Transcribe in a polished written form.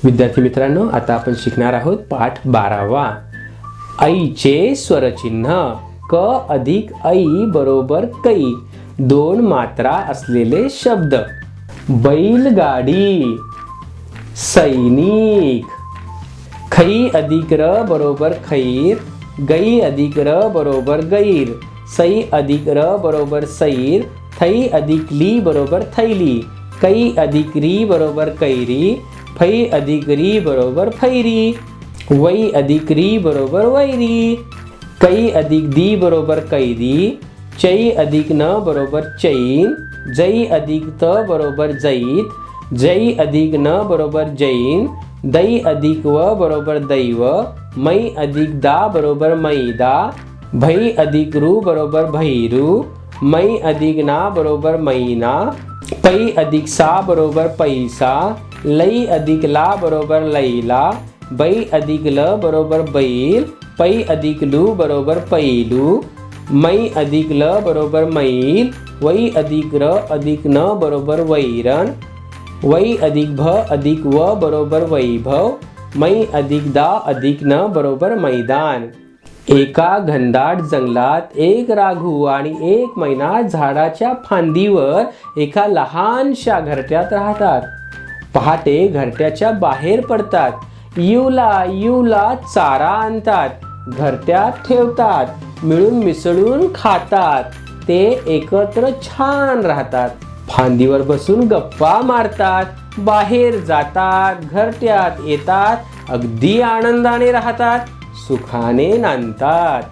विद्यार्थी मित्रांनो, आता आपण शिकणार आहोत पाठ 12वा. ऐचे स्वरचिन्ह. क अधिक ऐ बरोबर कै. दोन मात्रा असलेले शब्द. बैलगाडी, सैनिक. खै अधिक र बरोबर खैर. गै अधिक र बरोबर गैर. सै अधिक र बरोबर सैर. थै अधिक ली बरोबर थैली. कै अधिक री बरोबर कैरी. फै अधिक री बरोबर फैरी. वै अधिक री बरोबर वैरी. कै अधिक दी बरोबर कैदी. चै अधिक न बरोबर चैन. जै अधिक त बरोबर जैत. जै अधिक न बरोबर जैन. दै अधिक व बरोबर दैव. मै अधिक दा बरोबर मैदा. भै अधिक रू बरोबर भैरू. मै अधिक ना बरोबर मैना. पै अधिक सा बरोबर पैसा. लै अधिक ला बरोबर लैला. बै अधिक ल बरोबर बैल. पै अधिक लू बरोबर पैलू. मै अधिक ल बरोबर मैल. वै अधिक र अधिक न बरोबर वैरण. वै अधिक भ अधिक व बरोबर वैभव. मै अधिक दा अधिक न बरोबर मैदान. एका घनदाट जंगलात एक राघू आणि एक मैना झाडाच्या फांदीवर एका लहानशा घरट्यात राहतात. पहाटे घरट्याच्या बाहेर पडतात. युला युला चारा आणतात. घरट्यात ठेवतात. मिळून मिसळून खातात. ते एकत्र छान राहतात. फांदीवर बसून गप्पा मारतात. बाहेर जातात. घरट्यात येतात. अगदी आनंदाने राहतात. सुखाने नांदतात.